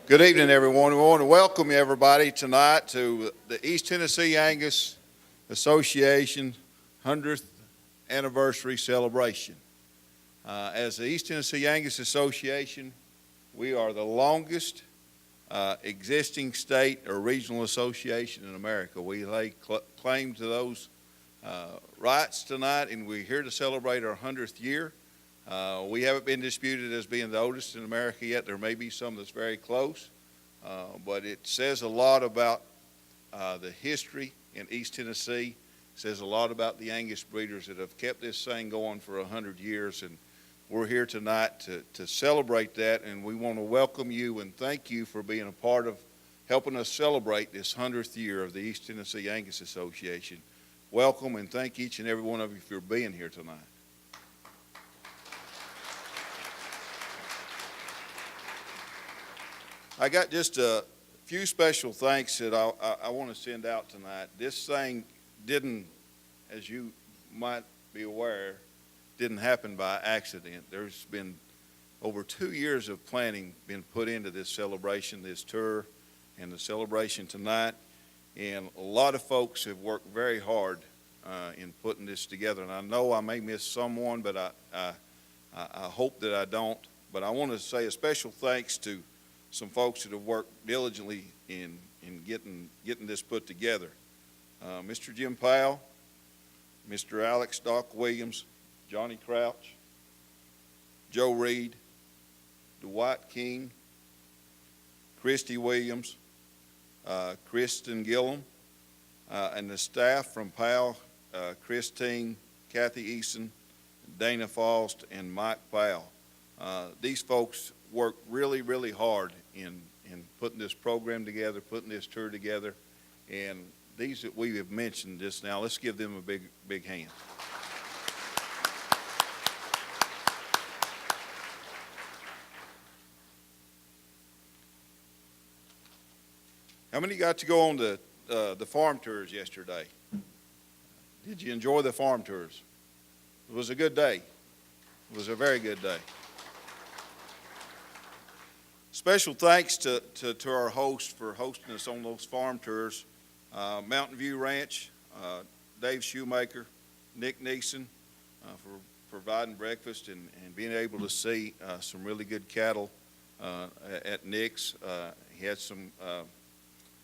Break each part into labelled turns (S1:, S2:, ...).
S1: Good evening, everyone. We want to welcome everybody tonight to the East Tennessee Angus Association 100th Anniversary Celebration. As the East Tennessee Angus Association, we are the longest existing state or regional association in America. We lay claim to those rights tonight, and we're here to celebrate our 100th year. We haven't been disputed as being the oldest in America yet. There may be some that's very close, but it says a lot about the history in East Tennessee. It says a lot about the Angus breeders that have kept this thing going for 100 years, and we're here tonight to celebrate that, and we want to welcome you and thank you for being a part of helping us celebrate this 100th year of the East Tennessee Angus Association. Welcome, and thank each and every one of you for being here tonight. I got just a few special thanks that I want to send out tonight. This thing didn't, as you might be aware, didn't happen by accident. There's been over 2 years of planning been put into this celebration, this tour, and the celebration tonight. And a lot of folks have worked very hard in putting this together. And I know I may miss someone, but I hope that I don't. But I want to say a special thanks to some folks that have worked diligently in getting this put together. Mr. Jim Powell, Mr. Alex Doc Williams, Johnny Crouch, Joe Reed, Dwight King, Christy Williams, Kristen Gillum, and the staff from Powell, Christine, Kathy Easton, Dana Faust, and Mike Powell. These folks worked really, really hard in putting this program together, putting this tour together, and these that we have mentioned just now, let's give them a big hand. How many got to go on the farm tours yesterday? Did you enjoy the farm tours? It was a good day. It was a very good day. Special thanks to our hosts for hosting us on those farm tours. Mountain View Ranch, Dave Shoemaker, Nick Neeson for providing breakfast and being able to see some really good cattle at Nick's. He had some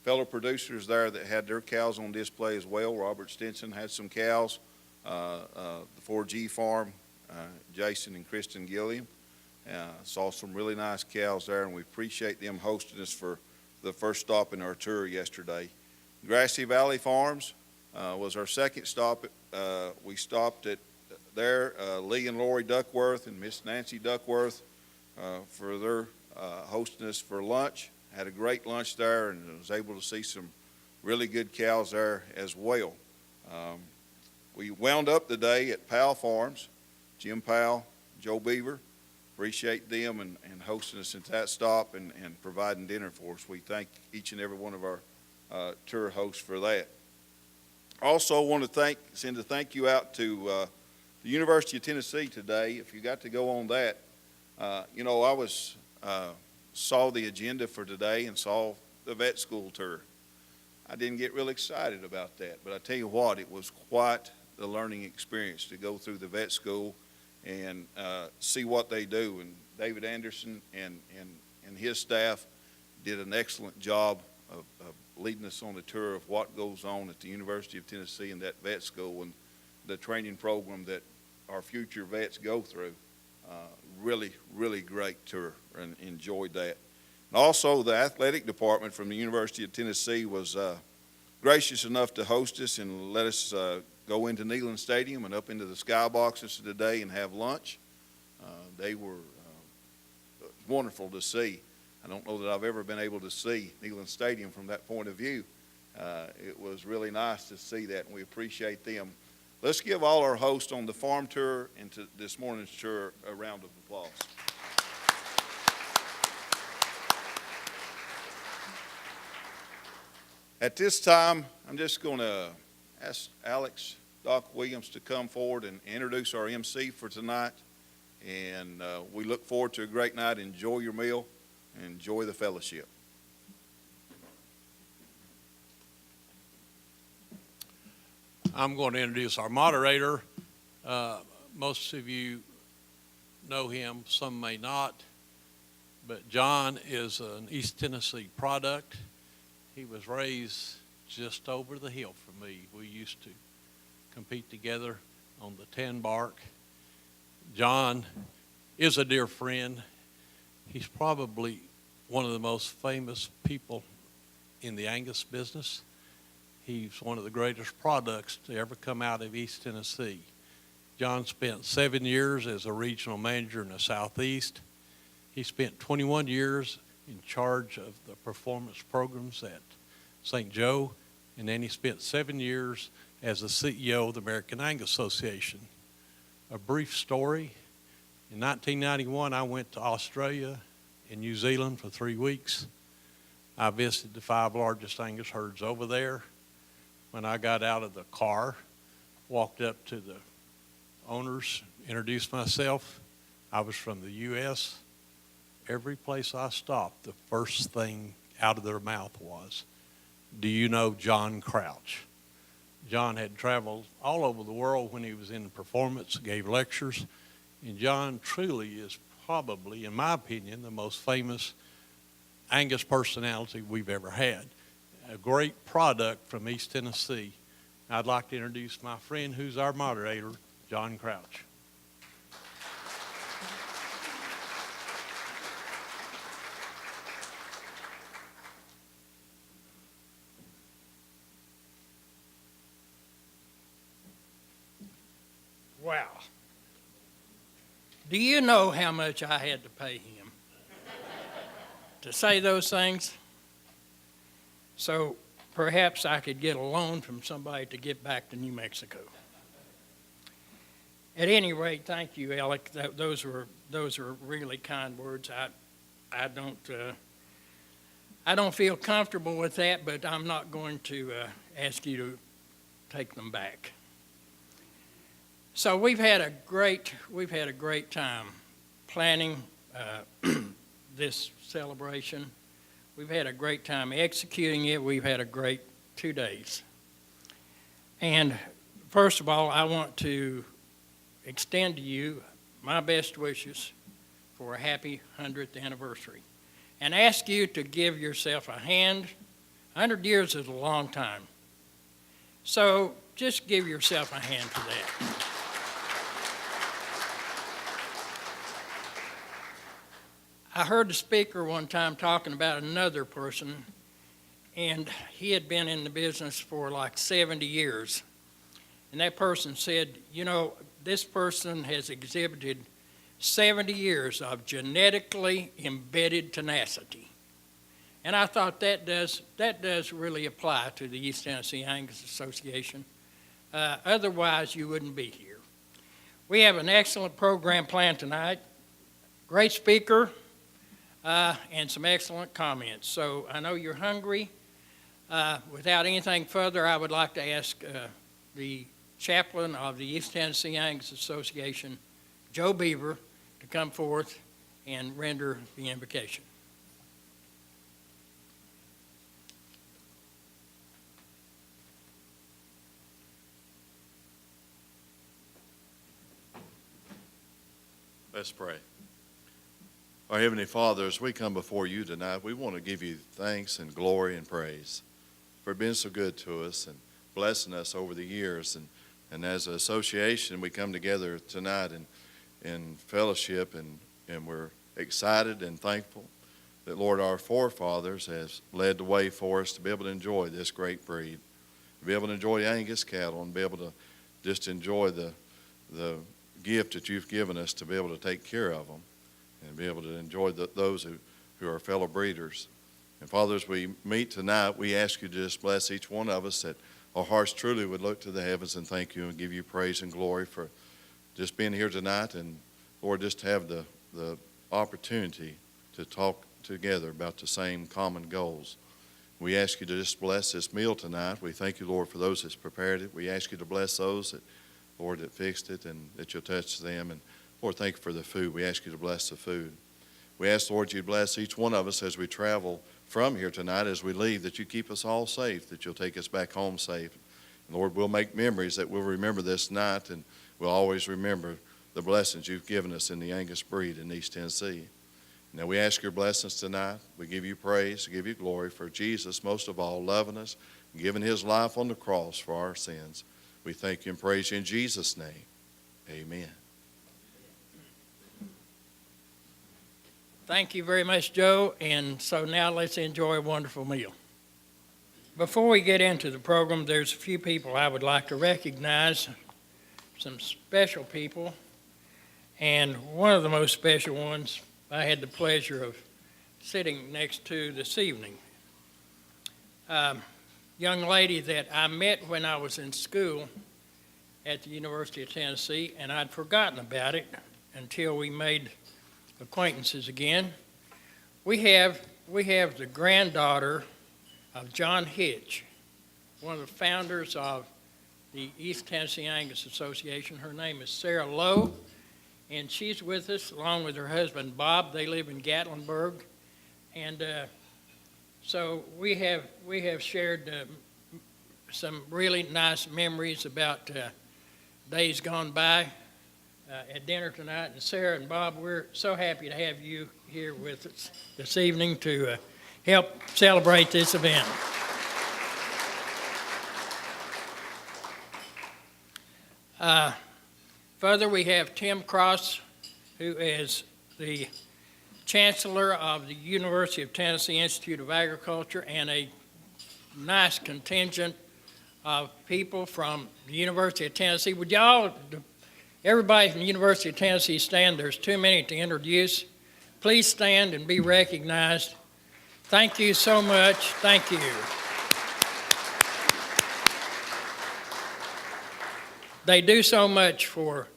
S1: fellow producers there that had their cows on display as well. Robert Stinson had some cows. The 4G farm, Jason and Kristen Gilliam. Saw some really nice cows there, and we appreciate them hosting us for the first stop in our tour yesterday. Grassy Valley Farms was our second stop. We stopped at there, Lee and Lori Duckworth and Miss Nancy Duckworth for their hosting us for lunch. Had a great lunch there and was able to see some really good cows there as well. We wound up the day at Powell Farms, Jim Powell, Joe Beaver. Appreciate them and hosting us at that stop and providing dinner for us. We thank each and every one of our tour hosts for that. Also want to send a thank you out to the University of Tennessee today. If you got to go on that, I saw the agenda for today and saw the vet school tour. I didn't get real excited about that, but I tell you what, it was quite the learning experience to go through the vet school and see what they do. And David Anderson and his staff did an excellent job of leading us on the tour of what goes on at the University of Tennessee and that vet school and the training program that our future vets go through. Really, really great tour and enjoyed that. And also the athletic department from the University of Tennessee was gracious enough to host us and let us go into Neyland Stadium and up into the skyboxes today and have lunch. They were wonderful to see. I don't know that I've ever been able to see Neyland Stadium from that point of view. It was really nice to see that, and we appreciate them. Let's give all our hosts on the farm tour and to this morning's tour a round of applause. At this time, I'm just going to ask Alex Doc Williams to come forward and introduce our MC for tonight. And we look forward to a great night. Enjoy your meal. and enjoy the fellowship.
S2: I'm going to introduce our moderator. Most of you know him, some may not, but John is an East Tennessee product. He was raised just over the hill from me. We used to compete together on the 10 bark. John is a dear friend. He's probably one of the most famous people in the Angus business. He's one of the greatest products to ever come out of East Tennessee. John spent 7 years as a regional manager in the Southeast. He spent 21 years in charge of the performance programs at St. Joe, and then he spent 7 years as the CEO of the American Angus Association. A brief story, in 1991 I went to Australia and New Zealand for 3 weeks. I visited the 5 largest Angus herds over there. When I got out of the car, walked up to the owners, introduced myself. I was from the U.S. Every place I stopped, the first thing out of their mouth was, "Do you know John Crouch?" John had traveled all over the world when he was in performance, gave lectures, and John truly is probably, in my opinion, the most famous Angus personality we've ever had. A great product from East Tennessee. I'd like to introduce my friend who's our moderator, John Crouch.
S3: Wow. Do you know how much I had to pay him to say those things? So perhaps I could get a loan from somebody to get back to New Mexico. At any rate, thank you, Alec. Those were really kind words. I don't feel comfortable with that, but I'm not going to ask you to take them back. So we've had a great time planning this celebration. We've had a great time executing it. We've had a great 2 days. And first of all, I want to extend to you my best wishes for a happy 100th anniversary and ask you to give yourself a hand. 100 years is a long time. So just give yourself a hand for that. I heard the speaker one time talking about another person, and he had been in the business for like 70 years. And that person said, you know, this person has exhibited 70 years of genetically embedded tenacity. And I thought that does really apply to the East Tennessee Angus Association. Otherwise, you wouldn't be here. We have an excellent program planned tonight. Great speaker. And some excellent comments. So I know you're hungry. Without anything further, I would like to ask the chaplain of the East Tennessee Angus Association, Joe Beaver, to come forth and render the invocation.
S4: Let's pray. Our Heavenly Father, as we come before you tonight, we want to give you thanks and glory and praise for being so good to us and blessing us over the years. And as an association, we come together tonight in fellowship, and we're excited and thankful that, Lord, our forefathers has led the way for us to be able to enjoy this great breed, to be able to enjoy Angus cattle and be able to just enjoy the gift that you've given us to be able to take care of them and be able to enjoy those who are fellow breeders. And Father, as we meet tonight, we ask you to just bless each one of us, that our hearts truly would look to the heavens and thank you and give you praise and glory for just being here tonight, and Lord, just to have the opportunity to talk together about the same common goals. We ask you to just bless this meal tonight. We thank you, Lord, for those that's prepared it. We ask you to bless those that, Lord, that fixed it, and that you'll touch them. And Lord, thank you for the food. We ask you to bless the food. We ask, Lord, you bless each one of us as we travel from here tonight, as we leave, that you keep us all safe, that you'll take us back home safe. And Lord, we'll make memories that we'll remember this night, and we'll always remember the blessings you've given us in the Angus breed in East Tennessee. Now we ask your blessings tonight. We give you praise, we give you glory for Jesus, most of all, loving us and giving his life on the cross for our sins. We thank you and praise you in Jesus' name. Amen.
S3: Thank you very much, Joe. And so now let's enjoy a wonderful meal. Before we get into the program, there's a few people I would like to recognize, some special people. And one of the most special ones I had the pleasure of sitting next to this evening. Young lady that I met when I was in school at the University of Tennessee, and I'd forgotten about it until we made acquaintances again. We have the granddaughter of John Hitch, one of the founders of the East Tennessee Angus Association. Her name is Sarah Lowe, and she's with us along with her husband Bob. They live in Gatlinburg, and so we have shared some really nice memories about days gone by at dinner tonight. And Sarah and Bob, we're so happy to have you here with us this evening to help celebrate this event. Further, we have Tim Cross, who is the Chancellor of the University of Tennessee Institute of Agriculture, and a nice contingent of people from the University of Tennessee. Would y'all, everybody from the University of Tennessee stand? There's too many to introduce. Please stand and be recognized. Thank you so much. Thank you. They do so much for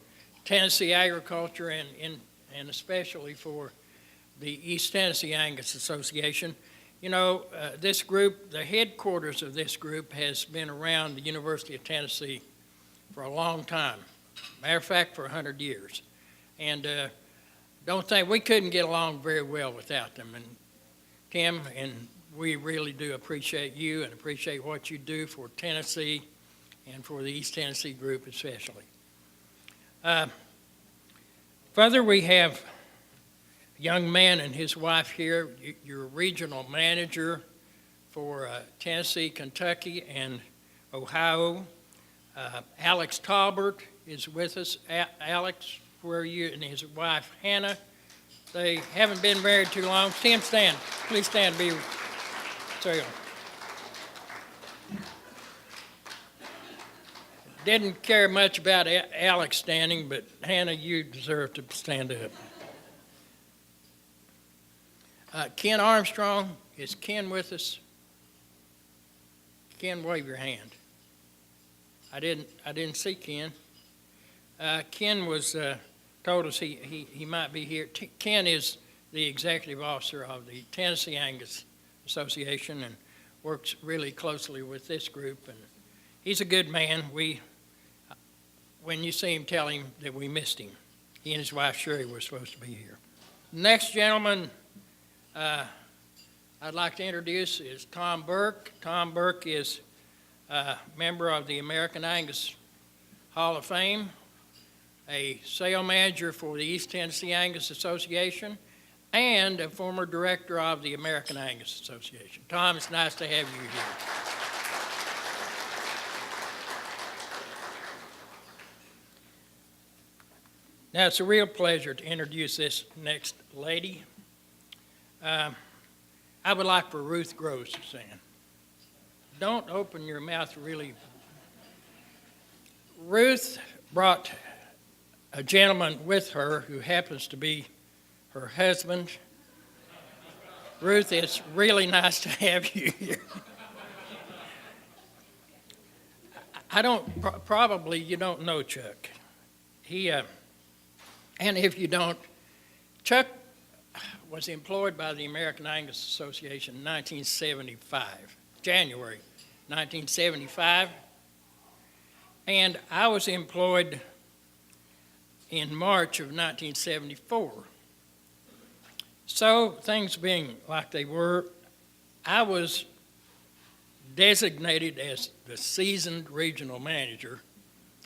S3: Tennessee agriculture and especially for the East Tennessee Angus Association. You know, this group, the headquarters of this group has been around the University of Tennessee for a long time. Matter of fact, for 100 years. And don't think, we couldn't get along very well without them. And Tim, and we really do appreciate you and appreciate what you do for Tennessee and for the East Tennessee group especially. Further, we have a young man and his wife here, your regional manager for Tennessee, Kentucky, and Ohio. Alex Talbert is with us. Alex, where are you? And his wife, Hannah. They haven't been married too long. Tim, stand. Please stand. Be sorry. Didn't care much about Alex standing, but Hannah, you deserve to stand up. Ken Armstrong, is Ken with us? Ken, wave your hand. I didn't see Ken. Ken was told us he might be here. Ken is the executive officer of the Tennessee Angus Association and works really closely with this group. And he's a good man. When you see him, tell him that we missed him. He and his wife Sherry were supposed to be here. Next gentleman I'd like to introduce is Tom Burke. Tom Burke is a member of the American Angus Hall of Fame, a sale manager for the East Tennessee Angus Association, and a former director of the American Angus Association. Tom, it's nice to have you here. Now, it's a real pleasure to introduce this next lady. I would like for Ruth Gross to stand. Don't open your mouth really. Ruth brought a gentleman with her who happens to be her husband. Ruth, it's really nice to have you here. Probably you don't know Chuck. And if you don't, Chuck was employed by the American Angus Association in 1975, January 1975. And I was employed in March of 1974. So, things being like they were, I was designated as the seasoned regional manager,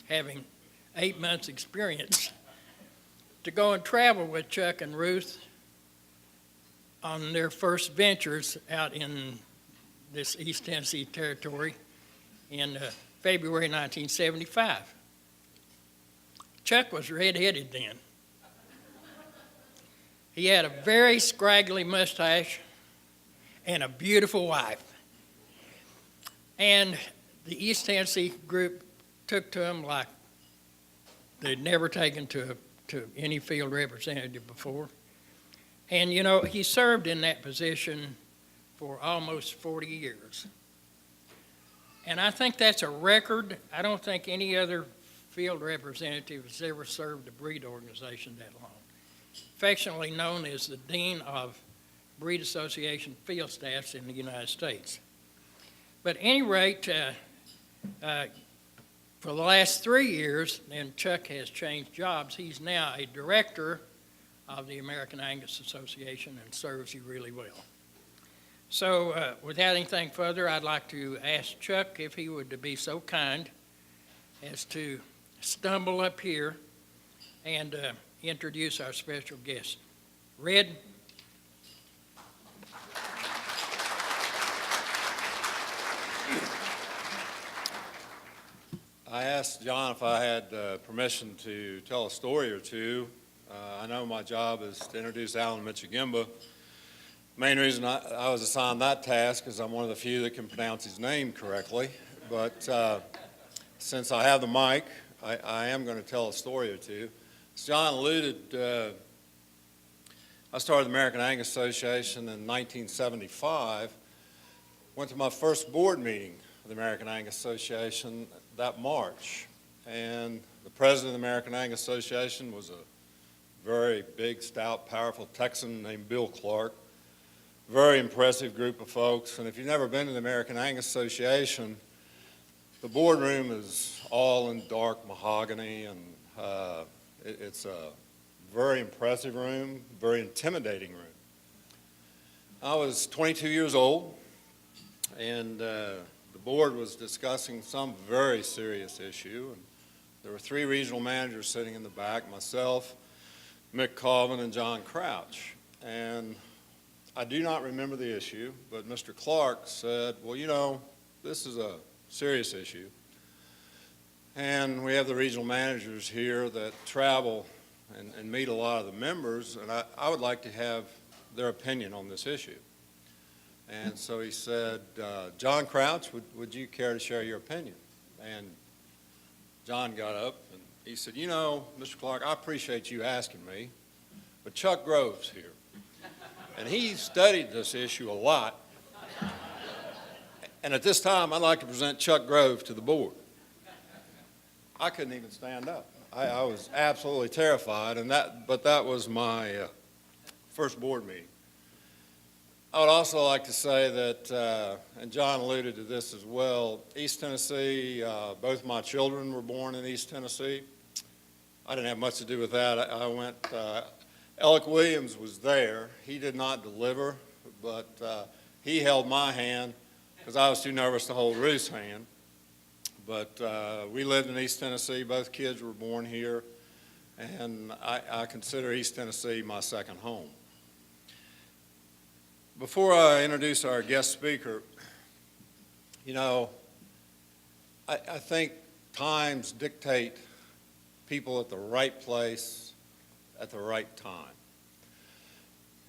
S3: having 8 months' experience, to go and travel with Chuck and Ruth on their first ventures out in this East Tennessee territory in February 1975. Chuck was red-headed then. He had a very scraggly mustache and a beautiful wife. And the East Tennessee group took to him like they'd never taken to any field representative before. And, you know, he served in that position for almost 40 years. And I think that's a record. I don't think any other field representative has ever served a breed organization that long. Affectionately known as the Dean of Breed Association Field Staffs in the United States. But at any rate, for the last 3 years, and Chuck has changed jobs, he's now a director of the American Angus Association and serves you really well. So without anything further, I'd like to ask Chuck if he would be so kind as to stumble up here and introduce our special guest. Red?
S5: I asked John if I had permission to tell a story or two. I know my job is to introduce Alan Michigimba. Main reason I was assigned that task is I'm one of the few that can pronounce his name correctly. But since I have the mic, I am going to tell a story or two. As John alluded, I started the American Angus Association in 1975. Went to my first board meeting of the American Angus Association that March. And the president of the American Angus Association was a very big, stout, powerful Texan named Bill Clark. Very impressive group of folks. And if you've never been to the American Angus Association, the boardroom is all in dark mahogany, and it's a very impressive room, very intimidating room. I was 22 years old, and the board was discussing some very serious issue. And there were 3 regional managers sitting in the back, myself, Mick Colvin, and John Crouch. And I do not remember the issue, but Mr. Clark said, well, you know, this is a serious issue. And we have the regional managers here that travel and meet a lot of the members, and I would like to have their opinion on this issue. And so he said, John Crouch, would you care to share your opinion? And John got up and he said, you know, Mr. Clark, I appreciate you asking me, but Chuck Grove's here. And he studied this issue a lot. And at this time, I'd like to present Chuck Grove to the board. I couldn't even stand up. I was absolutely terrified, but that was my first board meeting. I would also like to say that, and John alluded to this as well, East Tennessee, both my children were born in East Tennessee. I didn't have much to do with that. I went, Alec Williams was there. He did not deliver, but he held my hand because I was too nervous to hold Ruth's hand. But we lived in East Tennessee. Both kids were born here, and I consider East Tennessee my second home. Before I introduce our guest speaker, you know, I think times dictate people at the right place at the right time.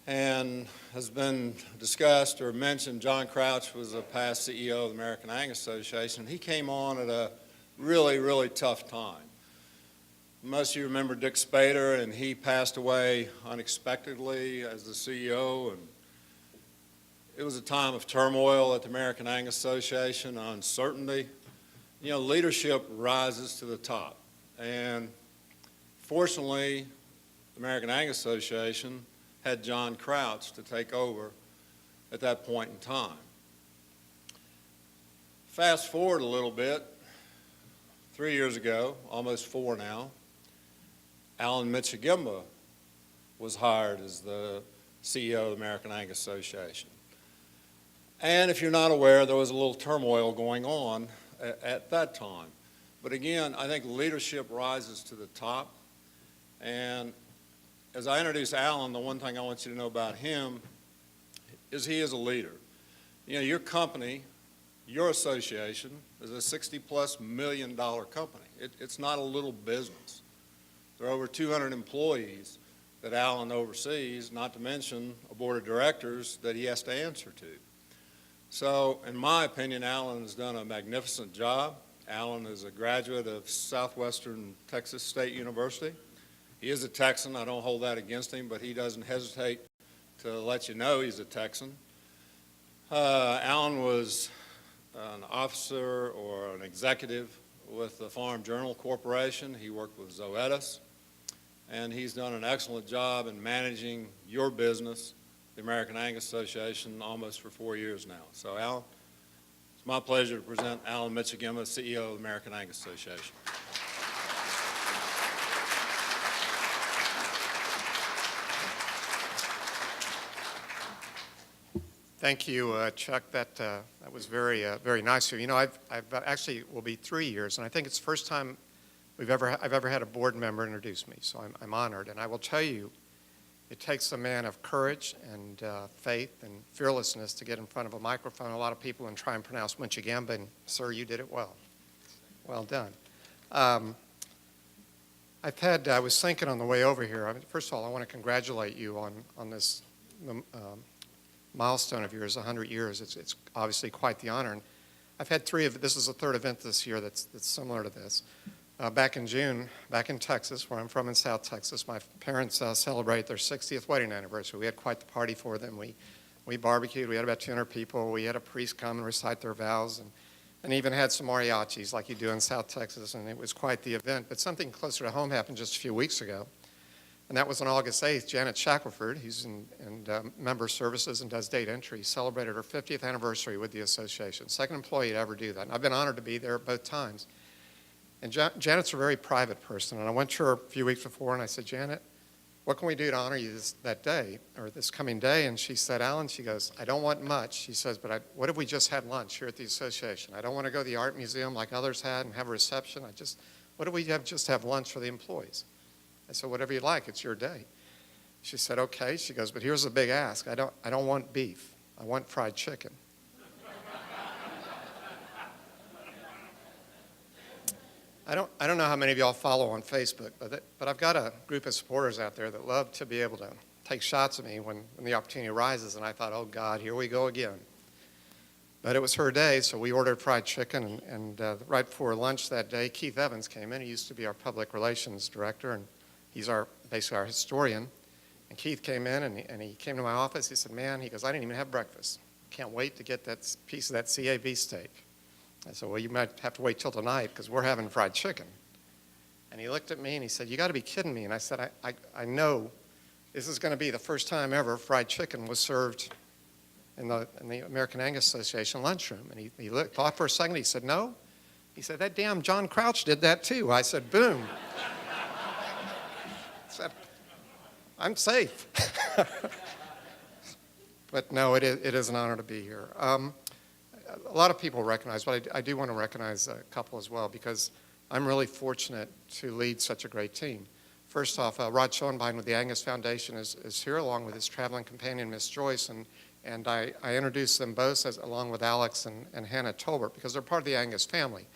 S5: And has been discussed or mentioned, John Crouch was a past CEO of the American Angus Association. He came on at a really, really tough time. Most of you remember Dick Spader, and he passed away unexpectedly as the CEO, and it was a time of turmoil at the American Angus Association, uncertainty. You know, leadership rises to the top. And fortunately, the American Angus Association had John Crouch to take over at that point in time. Fast forward a little bit, 3 years ago, almost 4 now, Alan Michigimba was hired as the CEO of the American Angus Association. And if you're not aware, there was a little turmoil going on at that time. But again, I think leadership rises to the top. And as I introduce Alan, the one thing I want you to know about him is he is a leader. You know, your company, your association, is a $60+ million company. It's not a little business. There are over 200 employees that Alan oversees, not to mention a board of directors that he has to answer to. So, in my opinion, Alan has done a magnificent job. Alan is a graduate of Southwestern Texas State University. He is a Texan. I don't hold that against him, but he doesn't hesitate to let you know he's a Texan. Alan was an officer or an executive with the Farm Journal Corporation. He worked with Zoetis, and he's done an excellent job in managing your business, the American Angus Association, almost for 4 years now. So, Alan, it's my pleasure to present Alan Michigima, CEO of the American Angus Association.
S6: Thank you, Chuck. That was very nice of you. You know, I've actually, it will be 3 years, and I think it's the first time I've ever had a board member introduce me, so I'm honored. And I will tell you, it takes a man of courage and faith and fearlessness to get in front of a microphone. A lot of people and try and pronounce Michigamba, and sir, you did it well. Well done. I was thinking on the way over here, first of all, I want to congratulate you on this milestone of yours, 100 years. It's obviously quite the honor. And I've had this is the third event this year that's similar to this. Back in June, back in Texas, where I'm from in South Texas, my parents celebrate their 60th wedding anniversary. We had quite the party for them. We barbecued. We had about 200 people. We had a priest come and recite their vows, and even had some mariachis like you do in South Texas, and it was quite the event. But something closer to home happened just a few weeks ago, and that was on August 8th. Janet Shackelford, who's in member services and does data entry, celebrated her 50th anniversary with the association. Second employee to ever do that, and I've been honored to be there both times. And Janet's a very private person, and I went to her a few weeks before, and I said, Janet, what can we do to honor you that day, or this coming day? And she said, Alan, she goes, I don't want much. She says, but what if we just had lunch here at the association? I don't want to go to the art museum like others had and have a reception. What if we just have lunch for the employees? I said, whatever you like, it's your day. She said, okay. She goes, but here's the big ask. I don't want beef. I want fried chicken. I don't know how many of y'all follow on Facebook, but I've got a group of supporters out there that love to be able to take shots at me when the opportunity arises, and I thought, oh God, here we go again. But it was her day, so we ordered fried chicken, and right before lunch that day, Keith Evans came in. He used to be our public relations director, and he's basically our historian. And Keith came in, and he came to my office. He said, man, he goes, I didn't even have breakfast. Can't wait to get that piece of that CAB steak. I said, well, you might have to wait till tonight because we're having fried chicken. And he looked at me and he said, you got to be kidding me. And I said, I know this is going to be the first time ever fried chicken was served in the American Angus Association lunchroom. And he thought for a second. He said, no. He said, that damn John Crouch did that too. I said, boom. I said, I'm safe. But no, it is an honor to be here. A lot of people recognize, but I do want to recognize a couple as well because I'm really fortunate to lead such a great team. First off, Rod Schoenbein with the Angus Foundation is here along with his traveling companion, Miss Joyce, and I introduced them both along with Alex and Hannah Tolbert because they're part of the Angus family.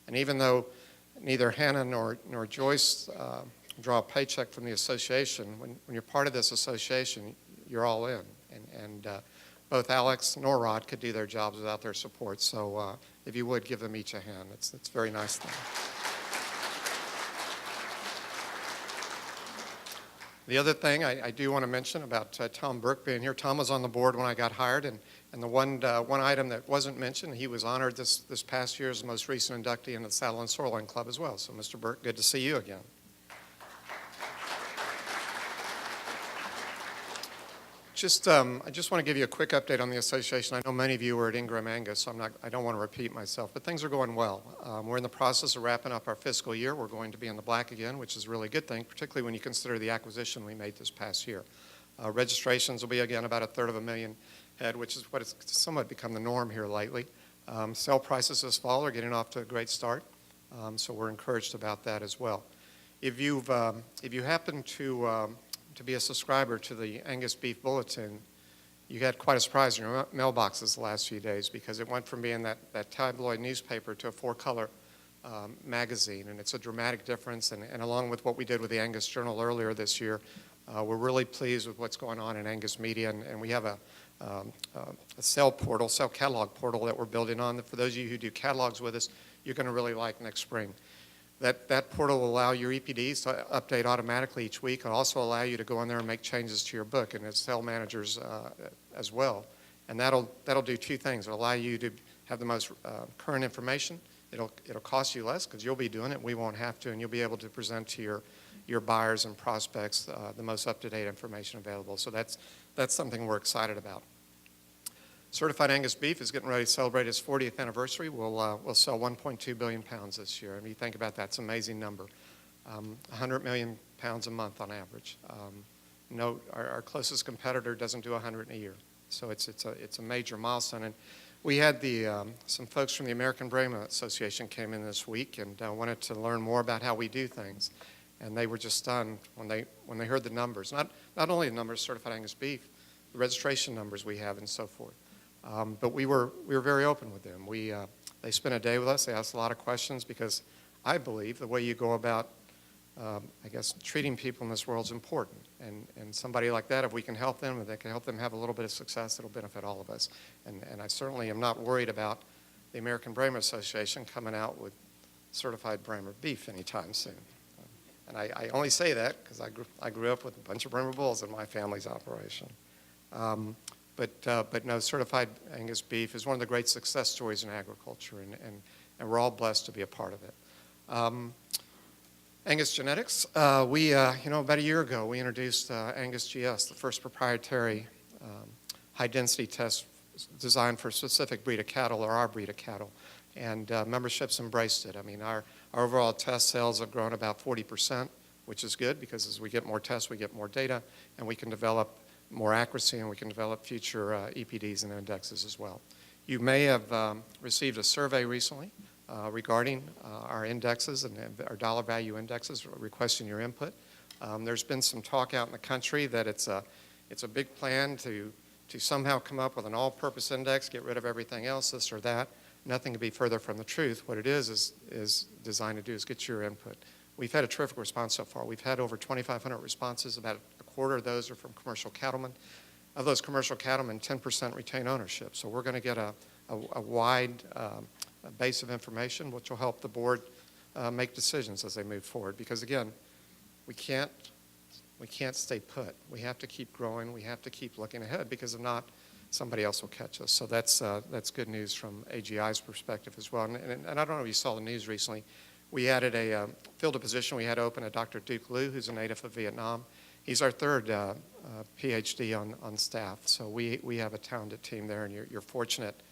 S6: And even though neither Hannah nor Joyce draw a paycheck from the association, when you're part of this association, you're all in. And both Alex nor Rod could do their jobs without their support. So if you would, give them each a hand. It's a very nice thing. The other thing I do want to mention about Tom Burke being here, Tom was on the board when I got hired, and the one item that wasn't mentioned, he was honored this past year as the most recent inductee in the Saddle and Sirloin Club as well. So Mr. Burke, good to see you again. I just want to give you a quick update on the association. I know many of you were at Ingram Angus, so I don't want to repeat myself, but things are going well. We're in the process of wrapping up our fiscal year. We're going to be in the black again, which is a really good thing, particularly when you consider the acquisition we made this past year. Registrations will be, again, about 1/3 head, which is what has somewhat become the norm here lately. Sale prices this fall are getting off to a great start, so we're encouraged about that as well. If you happen to be a subscriber to the Angus Beef Bulletin, you had quite a surprise in your mailboxes the last few days, because it went from being that tabloid newspaper to a 4-color magazine, and it's a dramatic difference. And along with what we did with the Angus Journal earlier this year, we're really pleased with what's going on in Angus media, and we have a sale catalog portal that we're building on. For those of you who do catalogs with us, you're going to really like next spring. That portal will allow your EPDs to update automatically each week. It'll also allow you to go in there and make changes to your book, and as sale managers as well. And that'll do two things. It'll allow you to have the most current information. It'll cost you less because you'll be doing it. We won't have to, and you'll be able to present to your buyers and prospects the most up-to-date information available. So that's something we're excited about. Certified Angus Beef is getting ready to celebrate its 40th anniversary. We'll sell 1.2 billion pounds this year. I mean, you think about that, it's an amazing number. 100 million pounds a month on average. Our closest competitor doesn't do 100 in a year. So it's a major milestone. And we had some folks from the American Brahma Association came in this week and wanted to learn more about how we do things. And they were just stunned when they heard the numbers. Not only the numbers, certified Angus beef, the registration numbers we have and so forth. But we were very open with them. They spent a day with us. They asked a lot of questions because I believe the way you go about, treating people in this world is important. And somebody like that, if we can help them, if they can help them have a little bit of success, it'll benefit all of us. And I certainly am not worried about the American Brahma Association coming out with certified Brahma beef anytime soon. And I only say that because I grew up with a bunch of Brahma bulls in my family's operation. But no, certified Angus beef is one of the great success stories in agriculture, and we're all blessed to be a part of it. Angus Genetics, about a year ago, we introduced Angus GS, the first proprietary high-density test designed for a specific breed of cattle, or our breed of cattle, and memberships embraced it. I mean, our overall test sales have grown about 40%, which is good because as we get more tests, we get more data, and we can develop more accuracy, and we can develop future EPDs and indexes as well. You may have received a survey recently regarding our indexes and our dollar value indexes, requesting your input. There's been some talk out in the country that it's a big plan to somehow come up with an all-purpose index, get rid of everything else, this or that. Nothing could be further from the truth. What it is designed to do is get your input. We've had a terrific response so far. We've had over 2,500 responses. About a quarter of those are from commercial cattlemen. Of those commercial cattlemen, 10% retain ownership. So we're going to get a wide base of information, which will help the board make decisions as they move forward. Because again, we can't stay put. We have to keep growing. We have to keep looking ahead, because if not, somebody else will catch us. So that's good news from AGI's perspective as well. And I don't know if you saw the news recently. We added filled a position we had open at Dr. Duke Liu, who's a native of Vietnam. He's our third PhD on staff. So we have a talented team there, and you're fortunate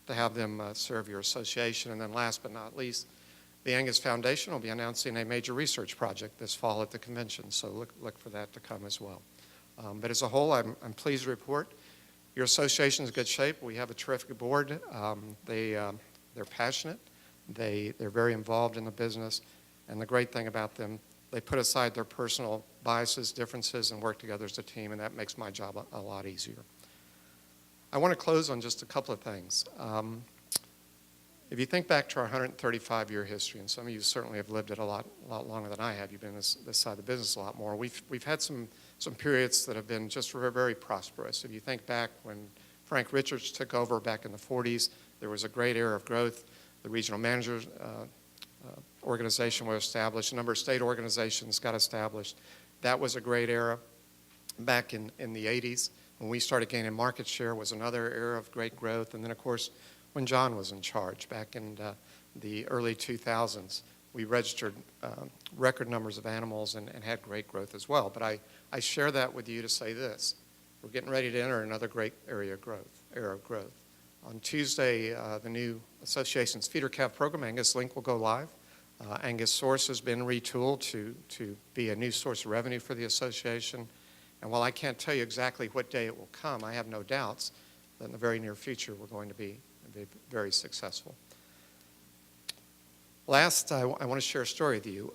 S6: to have them serve your association. And then last but not least, the Angus Foundation will be announcing a major research project this fall at the convention. So look for that to come as well. But as a whole, I'm pleased to report your association is in good shape. We have a terrific board. They're passionate. They're very involved in the business. And the great thing about them, they put aside their personal biases, differences, and work together as a team, and that makes my job a lot easier. I want to close on just a couple of things. If you think back to our 135-year history, and some of you certainly have lived it a lot longer than I have, you've been on this side of the business a lot more, we've had some periods that have been just very prosperous. If you think back when Frank Richards took over back in the 40s, there was a great era of growth. The regional managers organization was established. A number of state organizations got established. That was a great era. Back in the 80s, when we started gaining market share, was another era of great growth. And then, of course, when John was in charge back in the early 2000s, we registered record numbers of animals and had great growth as well. But I share that with you to say this. We're getting ready to enter another great era of growth. On Tuesday, the new association's feeder calf program, Angus Link, will go live. Angus Source has been retooled to be a new source of revenue for the association. And while I can't tell you exactly what day it will come, I have no doubts that in the very near future we're going to be very successful. Last, I want to share a story with you.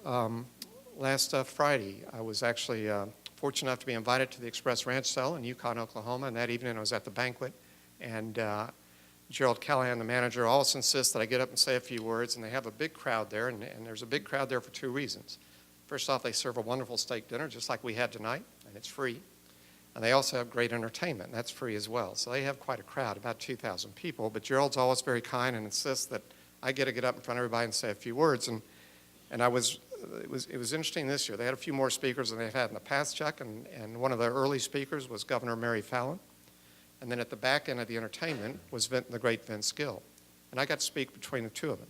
S6: Last Friday, I was actually fortunate enough to be invited to the Express Ranch Sale in Yukon, Oklahoma, and that evening I was at the banquet, and Gerald Callahan, the manager, always insists that I get up and say a few words, and they have a big crowd there, and there's a big crowd there for two reasons. First off, they serve a wonderful steak dinner, just like we had tonight, and it's free. And they also have great entertainment, and that's free as well. So they have quite a crowd, about 2,000 people, but Gerald's always very kind and insists that I get to get up in front of everybody and say a few words, and it was interesting this year. They had a few more speakers than they've had in the past, Chuck, and one of the early speakers was Governor Mary Fallin. And then at the back end of the entertainment was the great Vince Gill. And I got to speak between the two of them,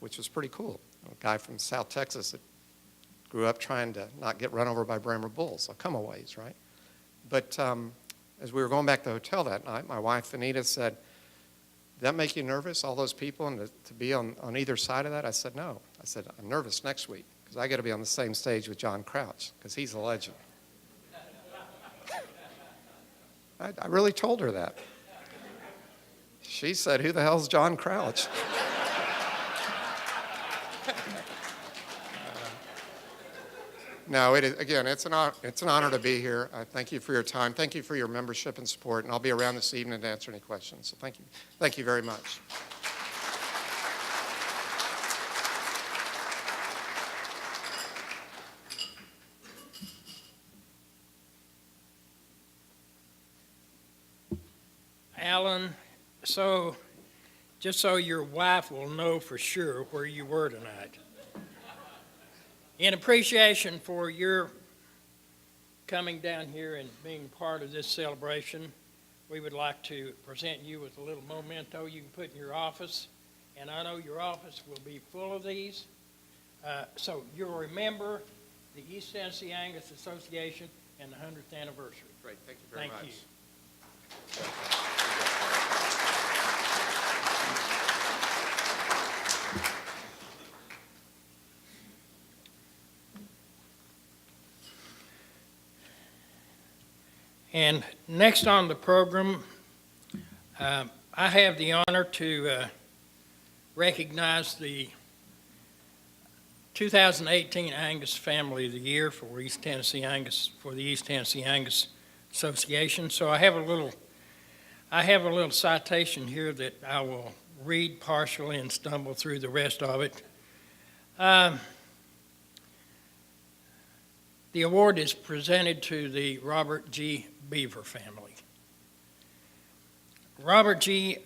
S6: which was pretty cool. A guy from South Texas that grew up trying to not get run over by Bremer bulls. So come a ways, right? But as we were going back to the hotel that night, my wife, Anita, said, "Did that make you nervous, all those people, and to be on either side of that?" I said, "No." I said, "I'm nervous next week because I got to be on the same stage with John Crouch because he's a legend." I really told her that. She said, "Who the hell's John Crouch?" No, again, it's an honor to be here. I thank you for your time. Thank you for your membership and support, and I'll be around this evening to answer any questions. So thank you. Thank you very much.
S3: Alan, so just so your wife will know for sure where you were tonight. In appreciation for your coming down here and being part of this celebration, we would like to present you with a little memento you can put in your office. And I know your office will be full of these. So you'll remember the East Tennessee Angus Association and the 100th anniversary.
S6: Great. Thank you very much.
S3: Thank you. And next on the program, I have the honor to recognize the 2018 Angus Family of the Year for East Tennessee Angus, for the East Tennessee Angus Association. So I have a little citation here that I will read partially and stumble through the rest of it. The award is presented to the Robert G. Beaver family. Robert G.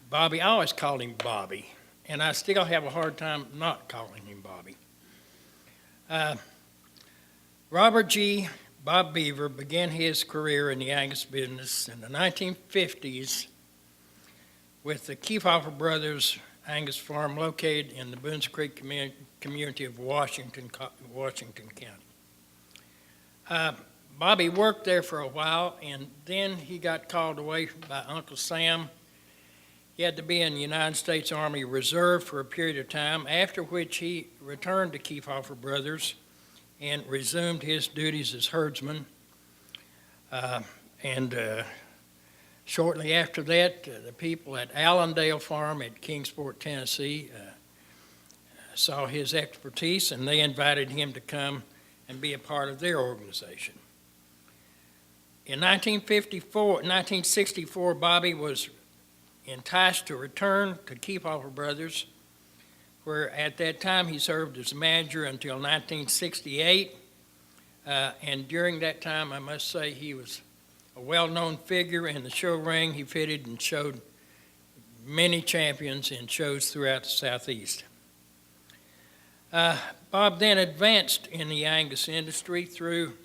S3: Bobby, I always called him Bobby, and I still have a hard time not calling him Bobby. Robert G. Bob Beaver began his career in the Angus business in the 1950s with the Kefauver Brothers Angus Farm located in the Boones Creek community of Washington County. Bobby worked there for a while, and then he got called away by Uncle Sam. He had to be in the United States Army Reserve for a period of time, after which he returned to Kefauver Brothers and resumed his duties as herdsman. Shortly after that, the people at Allendale Farm at Kingsport, Tennessee, saw his expertise, and they invited him to come and be a part of their organization. In 1964, Bobby was enticed to return to Kefauver Brothers, where at that time he served as manager until 1968. And during that time, I must say, he was a well-known figure in the show ring. He fitted and showed many champions in shows throughout the Southeast. Bob then advanced in the Angus industry through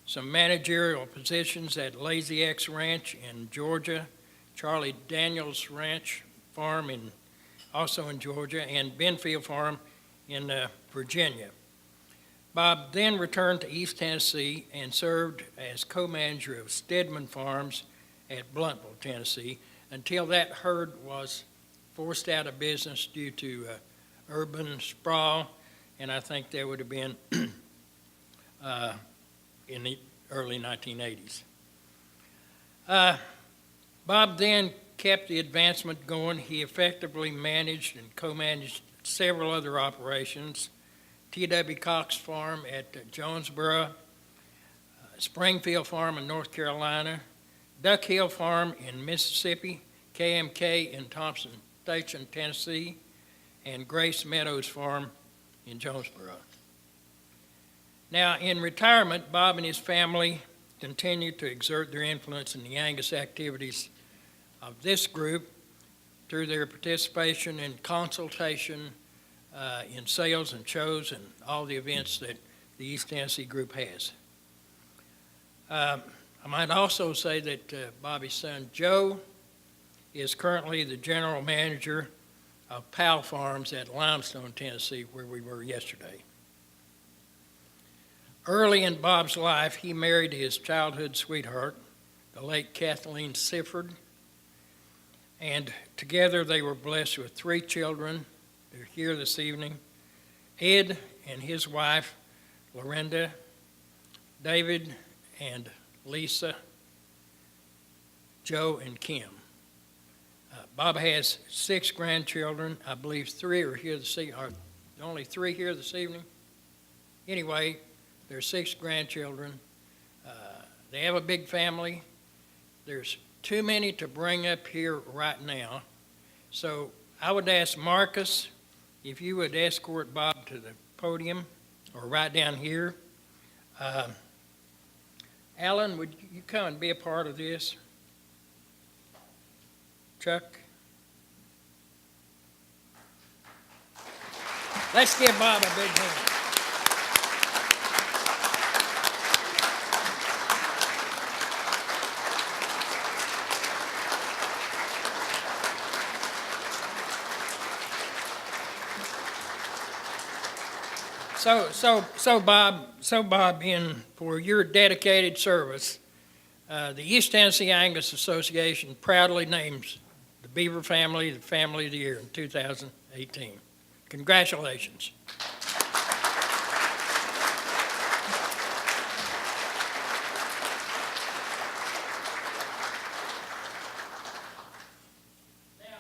S3: some managerial positions at Lazy X Ranch in Georgia, Charlie Daniels Ranch Farm also in Georgia, and Benfield Farm in Virginia. Bob then returned to East Tennessee and served as co-manager of Stedman Farms at Bluntville, Tennessee, until that herd was forced out of business due to urban sprawl, and I think there would have been, in the early 1980s. Bob then kept the advancement going. He effectively managed and co-managed several other operations: T.W. Cox Farm at Jonesboro, Springfield Farm in North Carolina, Duck Hill Farm in Mississippi, KMK in Thompson Station, Tennessee, and Grace Meadows Farm in Jonesboro. Now, in retirement, Bob and his family continued to exert their influence in the Angus activities of this group through their participation in consultation, in sales and shows, and all the events that the East Tennessee group has. I might also say that Bobby's son, Joe, is currently the general manager of Powell Farms at Limestone, Tennessee, where we were yesterday. Early in Bob's life, he married his childhood sweetheart, the late Kathleen Sifford, and together they were blessed with 3 children. They're here this evening: Ed and his wife, Lorinda, David and Lisa, Joe and Kim. Bob has 6 grandchildren. I believe 3 are here this evening. Are only 3 here this evening? Anyway, there are 6 grandchildren. They have a big family. There's too many to bring up here right now. So I would ask Marcus if you would escort Bob to the podium or right down here. Alan, would you come and be a part of this? Chuck? Let's give Bob a big hand. So Bob, in for your dedicated service, the East Tennessee Angus Association proudly names the Beaver family the Family of the Year in 2018. Congratulations. Now,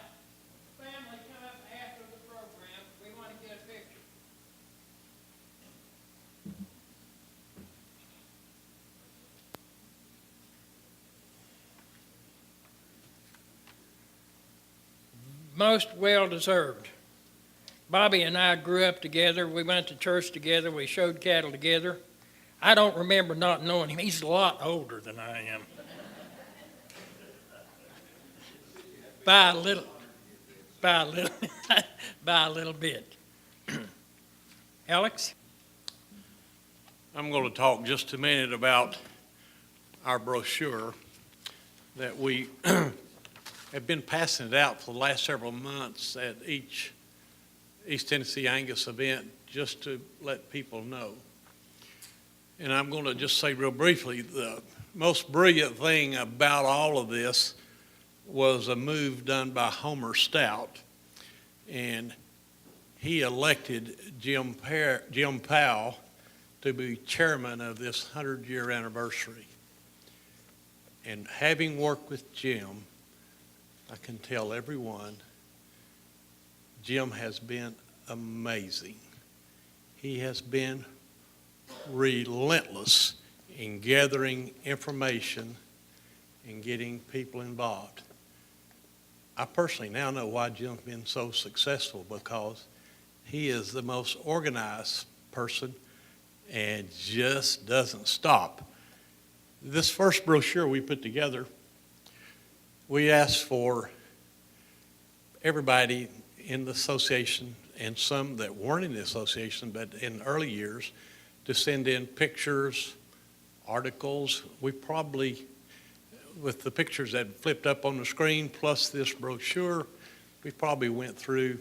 S3: family, come up after the program. We want to get a picture. Most well-deserved. Bobby and I grew up together. We went to church together. We showed cattle together. I don't remember not knowing him. He's a lot older than I am. By a little bit. Alex?
S2: I'm going to talk just a minute about our brochure that we have been passing it out for the last several months at each East Tennessee Angus event, just to let people know. And I'm going to just say real briefly, the most brilliant thing about all of this was a move done by Homer Stout, and he elected Jim Powell to be chairman of this 100-year anniversary. And having worked with Jim, I can tell everyone, Jim has been amazing. He has been relentless in gathering information and getting people involved. I personally now know why Jim's been so successful, because he is the most organized person and just doesn't stop. This first brochure we put together, we asked for everybody in the association, and some that weren't in the association but in early years, to send in pictures, articles. We probably, with the pictures that flipped up on the screen plus this brochure, we probably went through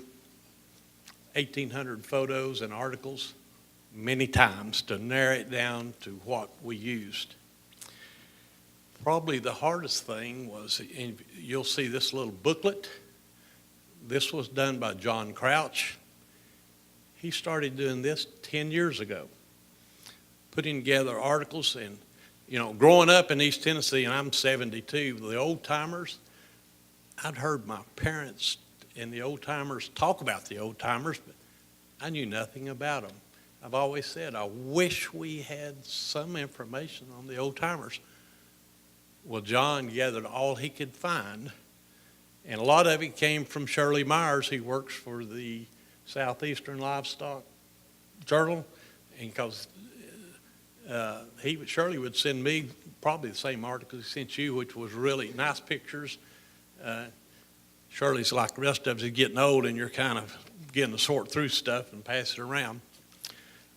S2: 1,800 photos and articles many times to narrow it down to what we used. Probably the hardest thing was, and you'll see this little booklet. This was done by John Crouch. He started doing this 10 years ago, putting together articles and You know, growing up in East Tennessee, and I'm 72, the old timers, I'd heard my parents and the old timers talk about the old timers, but I knew nothing about them. I've always said, I wish we had some information on the old timers. Well, John gathered all he could find, and a lot of it came from Shirley Myers. He works for the Southeastern Livestock Journal, and because Shirley would send me probably the same article he sent you, which was really nice pictures. Shirley's like the rest of us, is getting old, and you're kind of getting to sort through stuff and pass it around.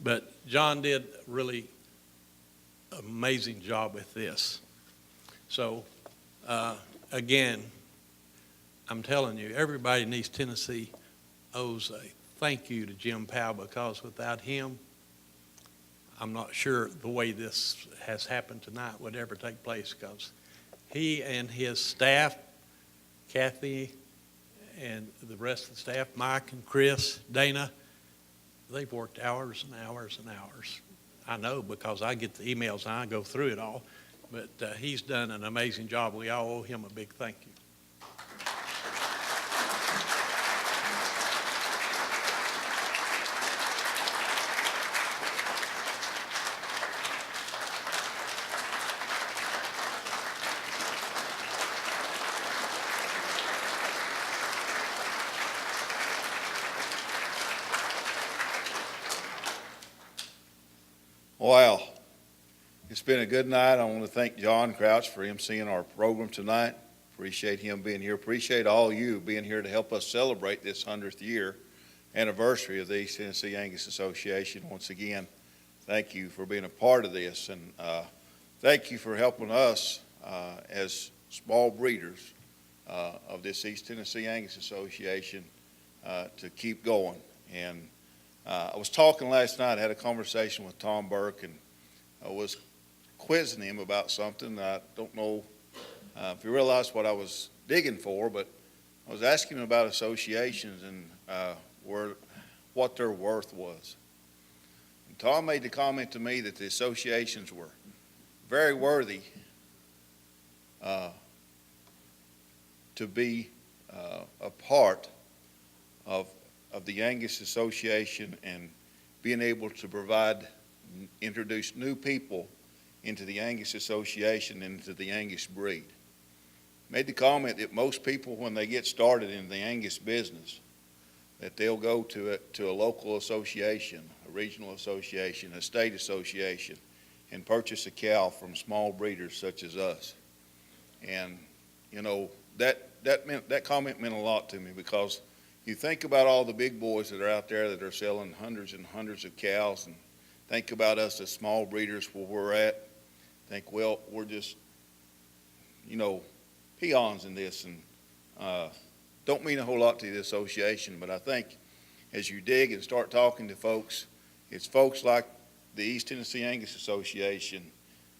S2: But John did a really amazing job with this. So, again, I'm telling you, everybody in East Tennessee owes a thank you to Jim Powell, because without him, I'm not sure the way this has happened tonight would ever take place, because he and his staff, Kathy and the rest of the staff, Mike and Chris, Dana, they've worked hours and hours and hours. I know because I get the emails and I go through it all, but he's done an amazing job. We all owe him a big thank you.
S1: Wow. It's been a good night. I want to thank John Crouch for emceeing our program tonight. Appreciate him being here. Appreciate all you being here to help us celebrate this 100th year anniversary of the East Tennessee Angus Association. Once again, thank you for being a part of this, and thank you for helping us as small breeders of this East Tennessee Angus Association to keep going. And I was talking last night, I had a conversation with Tom Burke, and I was quizzing him about something. I don't know if you realize what I was digging for, but I was asking him about associations and what their worth was. And Tom made the comment to me that the associations were very worthy to be a part of the Angus Association, and being able to introduce new people into the Angus Association and into the Angus breed. Made the comment that most people, when they get started in the Angus business, that they'll go to a local association, a regional association, a state association, and purchase a cow from small breeders such as us. And, you know, that comment meant a lot to me, because you think about all the big boys that are out there that are selling hundreds and hundreds of cows, and think about us as small breeders where we're at. Think, well, we're just, you know, peons in this, and don't mean a whole lot to the association. But I think as you dig and start talking to folks, it's folks like the East Tennessee Angus Association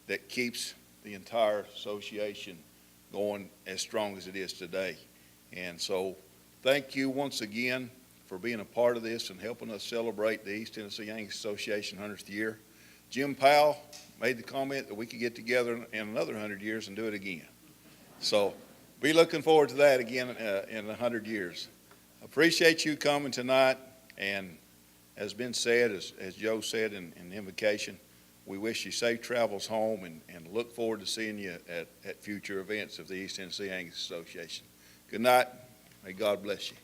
S1: that keeps the entire association going as strong as it is today. And so thank you once again for being a part of this and helping us celebrate the East Tennessee Angus Association 100th year. Jim Powell made the comment that we could get together in another 100 years and do it again. So be looking forward to that again in 100 years. Appreciate you coming tonight, and as been said, as Joe said in the invocation, we wish you safe travels home, and look forward to seeing you at future events of the East Tennessee Angus Association. Good night. May God bless you.